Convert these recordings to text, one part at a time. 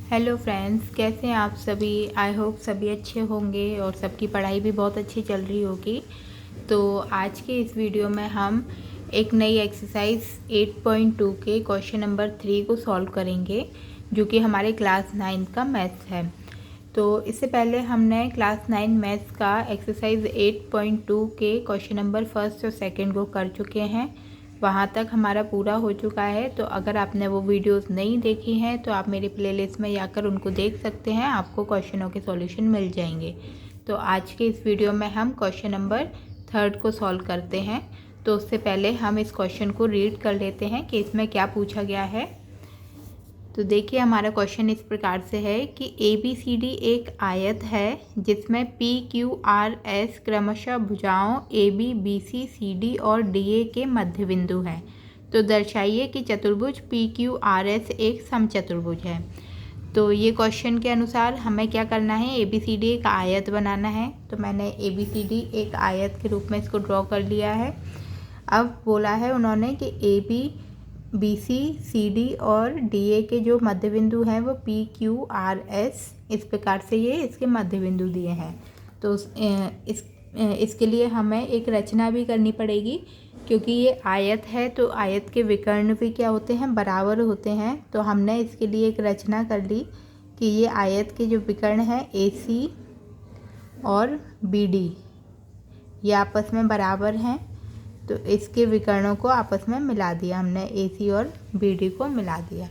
Hello friends, कैसे हैं आप सभी। आई होप सभी अच्छे होंगे और सबकी पढ़ाई भी बहुत अच्छी चल रही होगी। तो आज के इस वीडियो में हम एक नई एक्सरसाइज 8.2 के क्वेश्चन नंबर 3 को सॉल्व करेंगे, जो कि हमारे क्लास 9 का मैथ्स है। तो इससे पहले हमने क्लास 9 मैथ्स का एक्सरसाइज 8.2 के क्वेश्चन नंबर फर्स्ट और सेकंड को कर चुके हैं। वहाँ तक हमारा पूरा हो चुका है। तो अगर आपने वो वीडियोस नहीं देखी हैं तो आप मेरी प्लेलिस्ट में जाकर उनको देख सकते हैं, आपको क्वेश्चनों के सॉल्यूशन मिल जाएंगे। तो आज के इस वीडियो में हम क्वेश्चन नंबर 3 को सॉल्व करते हैं। तो उससे पहले हम इस क्वेश्चन को रीड कर लेते हैं कि इसमें क्या पूछा गया है। तो देखिए, हमारा क्वेश्चन इस प्रकार से है कि ABCD एक आयत है जिसमें PQRS क्रमशः भुजाओं AB BC CD और DA के मध्य बिंदु हैं। तो दर्शाइए कि चतुर्भुज PQRS एक समचतुर्भुज है। तो ये क्वेश्चन के अनुसार हमें क्या करना है, ABCD एक आयत बनाना है। तो मैंने ABCD एक आयत के रूप में इसको ड्रॉ कर लिया है। अब बोला है उन्होंने कि AB BC CD और DA के जो मध्य बिंदु हैं वो PQRS, इस प्रकार से ये इसके मध्य बिंदु दिए हैं। तो इसके लिए हमें एक रचना भी करनी पड़ेगी, क्योंकि ये आयत है तो आयत के विकर्ण भी क्या होते हैं, बराबर होते हैं। तो हमने इसके लिए एक रचना कर ली कि ये आयत के जो विकर्ण हैं AC और BD ये आपस में बराबर हैं। तो इसके विकर्णों को आपस में मिला दिया हमने, AC और BD को मिला दिया।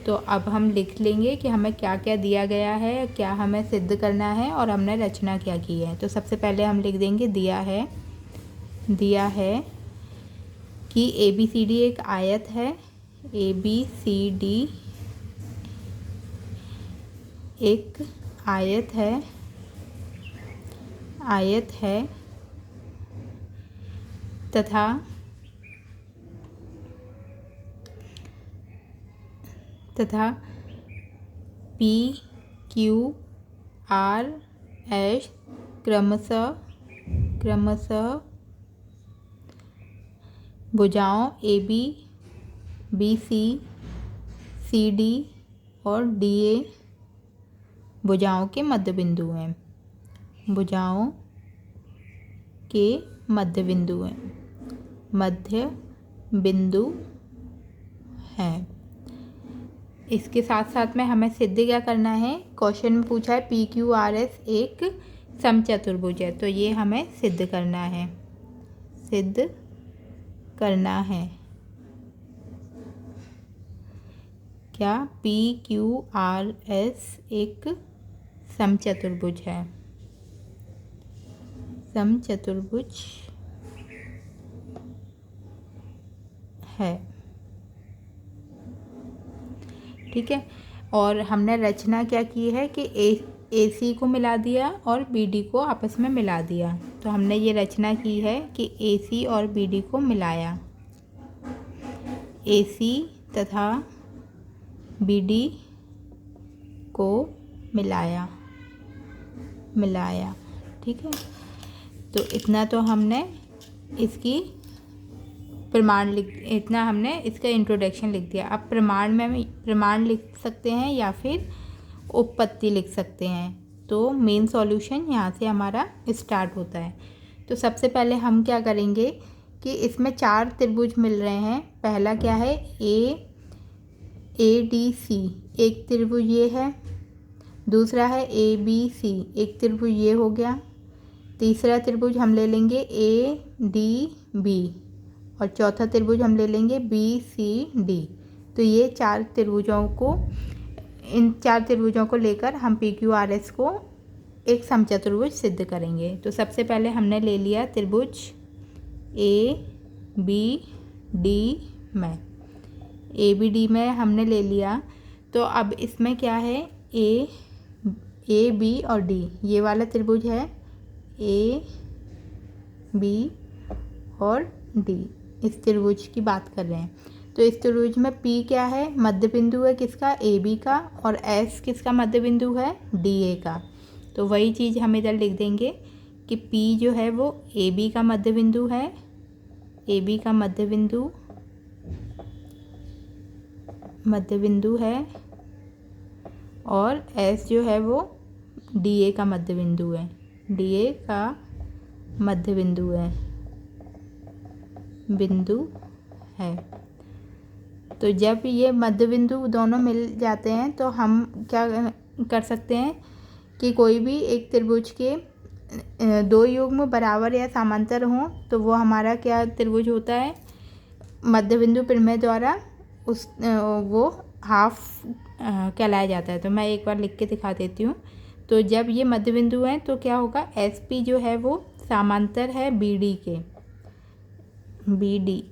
तो अब हम लिख लेंगे कि हमें क्या क्या दिया गया है, क्या हमें सिद्ध करना है और हमने रचना क्या की है। तो सबसे पहले हम लिख देंगे दिया है कि ABCD एक आयत है। ABCD एक आयत है तथा PQRS क्रमशः भुजाओं AB BC CD और DA भुजाओं के मध्य बिंदु हैं। मध्य बिंदु हैं। इसके साथ साथ में हमें सिद्ध क्या करना है, क्वेश्चन में पूछा है PQRS एक समचतुर्भुज है। तो ये हमें सिद्ध करना है क्या PQRS एक समचतुर्भुज है। ठीक है। और हमने रचना क्या की है कि AC को मिला दिया और BD को आपस में मिला दिया। तो हमने ये रचना की है कि AC और BD को मिलाया, AC तथा BD को मिलाया। ठीक है। तो इतना तो हमने इसकी इतना हमने इसका इंट्रोडक्शन लिख दिया। अब प्रमाण लिख सकते हैं या फिर उपपत्ति लिख सकते हैं। तो मेन सॉल्यूशन यहाँ से हमारा स्टार्ट होता है। तो सबसे पहले हम क्या करेंगे कि इसमें 4 त्रिभुज मिल रहे हैं। पहला क्या है, ADC एक त्रिभुज ये है। दूसरा है ABC एक त्रिभुज ये हो गया। तीसरा त्रिभुज हम ले लेंगे ADB और चौथा त्रिभुज हम ले लेंगे BCD। तो ये इन 4 त्रिभुजों को लेकर हम PQRS को एक समचतुर्भुज सिद्ध करेंगे। तो सबसे पहले हमने ले लिया त्रिभुज ABD में, ABD में हमने ले लिया। तो अब इसमें क्या है, A B और D ये वाला त्रिभुज है, A B और D इस त्रिभुज की बात कर रहे हैं। तो इस त्रिभुज में P क्या है, मध्य बिंदु है किसका, AB का, और S किसका मध्य बिंदु है, DA का। तो वही चीज़ हम इधर लिख देंगे कि P जो है वो AB का मध्य बिंदु है, AB का मध्य बिंदु है और एस जो है वो डी ए का मध्य बिंदु है, डी ए का मध्य बिंदु है। तो जब ये मध्य बिंदु दोनों मिल जाते हैं तो हम क्या कर सकते हैं कि कोई भी एक त्रिभुज के दो युग्म बराबर या समांतर हों तो वो हमारा क्या त्रिभुज होता है, मध्य बिंदु प्रमेय द्वारा उस वो हाफ कहलाया जाता है। तो मैं एक बार लिख के दिखा देती हूँ। तो जब ये मध्य बिंदु हैं तो क्या होगा, एस पी जो है वो समांतर है बी डी के, बी डी,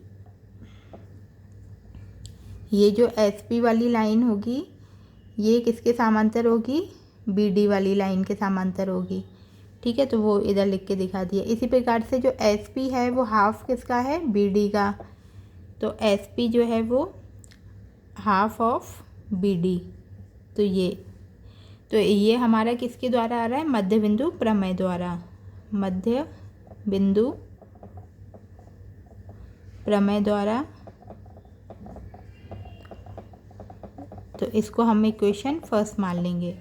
ये जो एस पी वाली लाइन होगी ये किसके समांतर होगी, बी डी वाली लाइन के समांतर होगी। ठीक है, तो वो इधर लिख के दिखा दिया। इसी प्रकार से जो एस पी है वो हाफ किसका है, बी डी का। तो एस पी जो है वो हाफ ऑफ बी डी। तो ये हमारा किसके द्वारा आ रहा है, मध्य बिंदु प्रमेय द्वारा, मध्य बिंदु प्रमेय द्वारा। तो इसको हम इक्वेशन फर्स्ट मान लेंगे।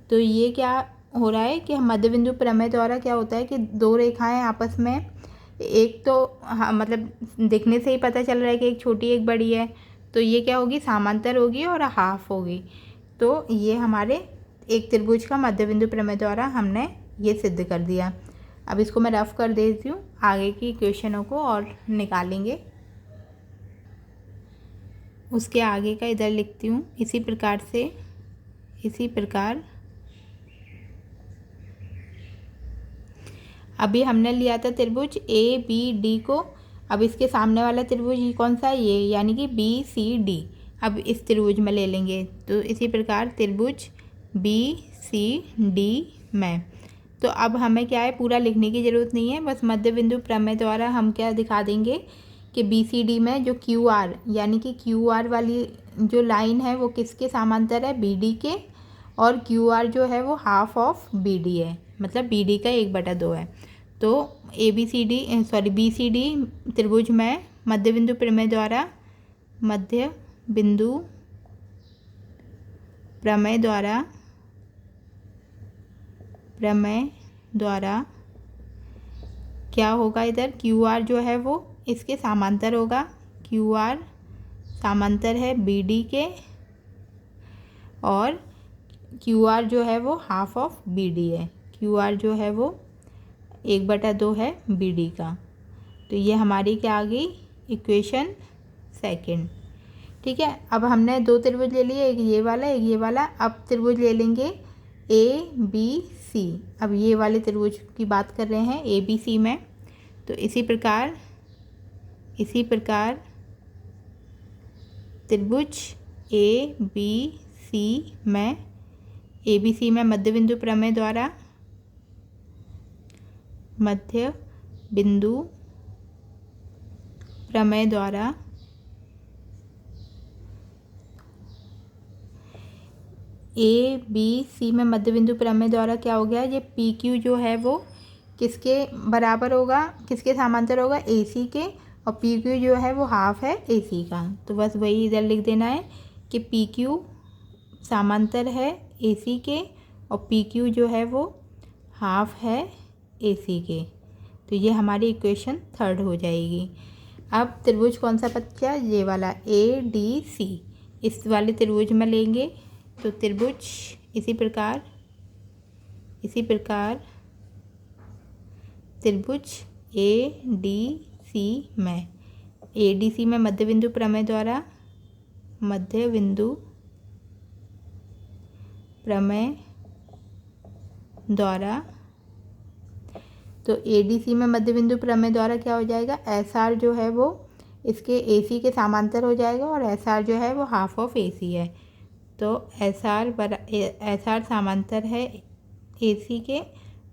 तो ये क्या हो रहा है कि मध्य बिंदु प्रमेय द्वारा क्या होता है कि दो रेखाएं आपस में, एक तो मतलब दिखने से ही पता चल रहा है कि एक छोटी एक बड़ी है, तो ये क्या होगी, समांतर होगी और हाफ होगी। तो ये हमारे एक त्रिभुज का मध्य बिंदु प्रमेय द्वारा हमने ये सिद्ध कर दिया। अब इसको मैं रफ कर देती हूँ, आगे की इक्वेशनों को और निकालेंगे। उसके आगे का इधर लिखती हूँ। इसी प्रकार अभी हमने लिया था त्रिभुज ए बी डी को। अब इसके सामने वाला त्रिभुज ये कौन सा है, ये, यानी कि बी सी डी। अब इस त्रिभुज में ले लेंगे। तो इसी प्रकार त्रिभुज बी सी डी में, तो अब हमें क्या है, पूरा लिखने की ज़रूरत नहीं है, बस मध्य बिंदु प्रमेय द्वारा हम क्या दिखा देंगे कि बी सी डी में जो क्यू आर, यानी कि क्यू आर वाली जो लाइन है वो किसके समांतर है, बी डी के, और क्यू आर जो है वो हाफ ऑफ बी डी है, मतलब बी डी का 1/2 है। तो बी सी डी त्रिभुज में मध्य बिंदु प्रमेय द्वारा क्या होगा, इधर क्यू आर जो है वो इसके समांतर होगा, क्यू आर समांतर है बी डी के, और क्यू आर जो है वो हाफ ऑफ बी डी है, क्यू आर जो है वो 1/2 है बी डी का। तो ये हमारी क्या आ गई, इक्वेशन सेकंड। ठीक है, अब हमने दो त्रिभुज ले लिए, एक ये वाला एक ये वाला। अब त्रिभुज ले लेंगे ए बी सी। अब ये वाले त्रिभुज की बात कर रहे हैं ए बी सी में। तो इसी प्रकार त्रिभुज ए बी सी में मध्य बिंदु प्रमेय द्वारा ए बी सी में मध्य बिंदु प्रमेय द्वारा क्या हो गया, ये पी क्यू जो है वो किसके बराबर होगा, किसके समांतर होगा, ए सी के, और पी क्यू जो है वो हाफ है ए सी का। तो बस वही इधर लिख देना है कि पी क्यू समांतर है ए सी के, और पी क्यू जो है वो हाफ है ए सी के। तो ये हमारी इक्वेशन थर्ड हो जाएगी। अब त्रिभुज कौन सा बचा, ये वाला ए डी सी, इस वाले त्रिभुज में लेंगे। तो त्रिभुज इसी प्रकार त्रिभुज ए डी सी में मध्य बिंदु प्रमेय द्वारा तो ए डी सी में मध्य बिंदु प्रमेय द्वारा क्या हो जाएगा, एस आर जो है वो इसके ए सी के समांतर हो जाएगा, और एस आर जो है वो हाफ ऑफ ए सी है। तो एस आर समांतर है ए सी के,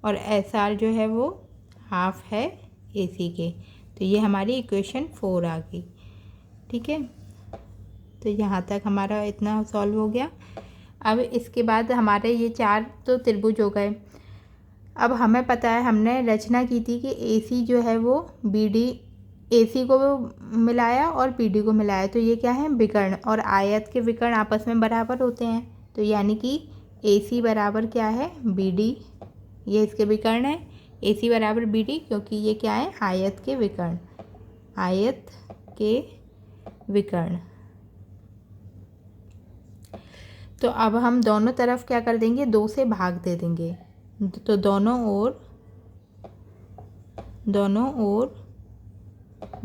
और एस आर जो है वो हाफ है ए सी के। तो ये हमारी इक्वेशन 4 आ गई। ठीक है, तो यहाँ तक हमारा इतना सॉल्व हो गया। अब इसके बाद हमारे ये 4 तो त्रिभुज हो गए। अब हमें पता है, हमने रचना की थी कि ए सी जो है वो बी डी, ए सी को मिलाया और बी डी को मिलाया। तो ये क्या है, विकर्ण, और आयत के विकर्ण आपस में बराबर होते हैं। तो यानी कि AC बराबर क्या है BD, ये इसके विकर्ण है। AC बराबर BD क्योंकि ये क्या है आयत के विकर्ण, आयत के विकर्ण। तो अब हम दोनों तरफ क्या कर देंगे 2 से भाग दे देंगे। तो दोनों ओर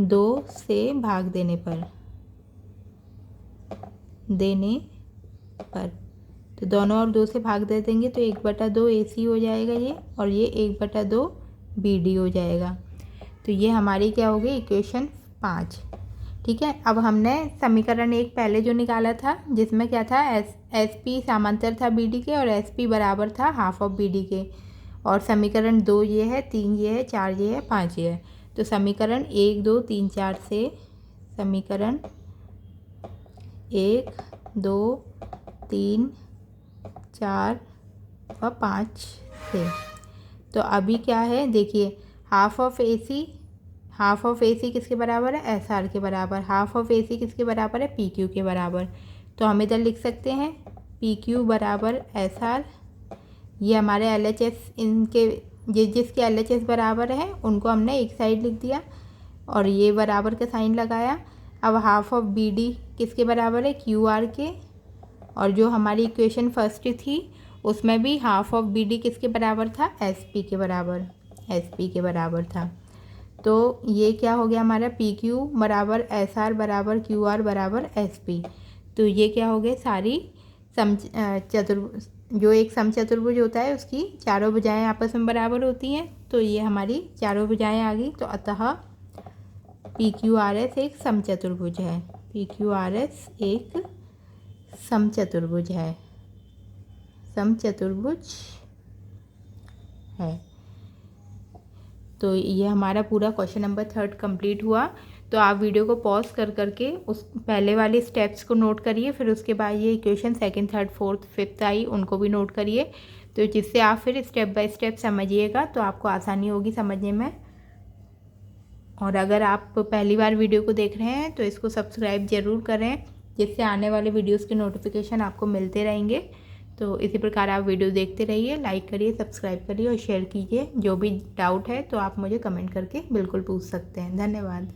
2 से भाग देने पर तो दोनों ओर 2 से भाग दे देंगे तो 1/2 AC हो जाएगा ये, और ये 1/2 BD हो जाएगा। तो ये हमारी क्या होगी इक्वेशन 5। ठीक है। अब हमने समीकरण 1 पहले जो निकाला था जिसमें क्या था SP समांतर था BD के और SP बराबर था हाफ ऑफ BD के, और समीकरण 2 ये है, 3 ये है, 4 ये है, 5 ये है। तो समीकरण 1 2 3 4 से, समीकरण 1 2 3 4 और 5 से। तो अभी क्या है देखिए, हाफ ऑफ AC किसके बराबर है SR के बराबर, हाफ ऑफ AC किसके बराबर है PQ के बराबर। तो हम इधर लिख सकते हैं PQ बराबर SR, ये हमारे LHS, इनके जिसके LHS बराबर है उनको हमने एक साइड लिख दिया और ये बराबर का साइन लगाया। अब हाफ ऑफ BD किसके बराबर है QR के, और जो हमारी इक्वेशन फर्स्ट थी उसमें भी हाफ ऑफ BD किसके बराबर था SP के बराबर था। तो ये क्या हो गया हमारा PQ बराबर SR बराबर QR बराबर SP। तो ये क्या हो गए सारी जो एक समचतुर्भुज होता है उसकी चारों भुजाएं आपस में बराबर होती हैं। तो ये हमारी चारों भुजाएं आ गई। तो अतः PQRS एक समचतुर्भुज है, PQRS एक समचतुर्भुज है, तो ये हमारा पूरा क्वेश्चन नंबर 3 कंप्लीट हुआ। तो आप वीडियो को पॉज कर करके उस पहले वाले स्टेप्स को नोट करिए, फिर उसके बाद ये equation 2nd 3rd 4th 5th आई उनको भी नोट करिए, तो जिससे आप फिर स्टेप बाय स्टेप समझिएगा तो आपको आसानी होगी समझने में। और अगर आप पहली बार वीडियो को देख रहे हैं तो इसको सब्सक्राइब ज़रूर करें, जिससे आने वाले वीडियोज़ के नोटिफिकेशन आपको मिलते रहेंगे। तो इसी प्रकार आप वीडियो देखते रहिए, लाइक करिए, सब्सक्राइब करिए और शेयर कीजिए। जो भी डाउट है तो आप मुझे कमेंट करके बिल्कुल पूछ सकते हैं। धन्यवाद।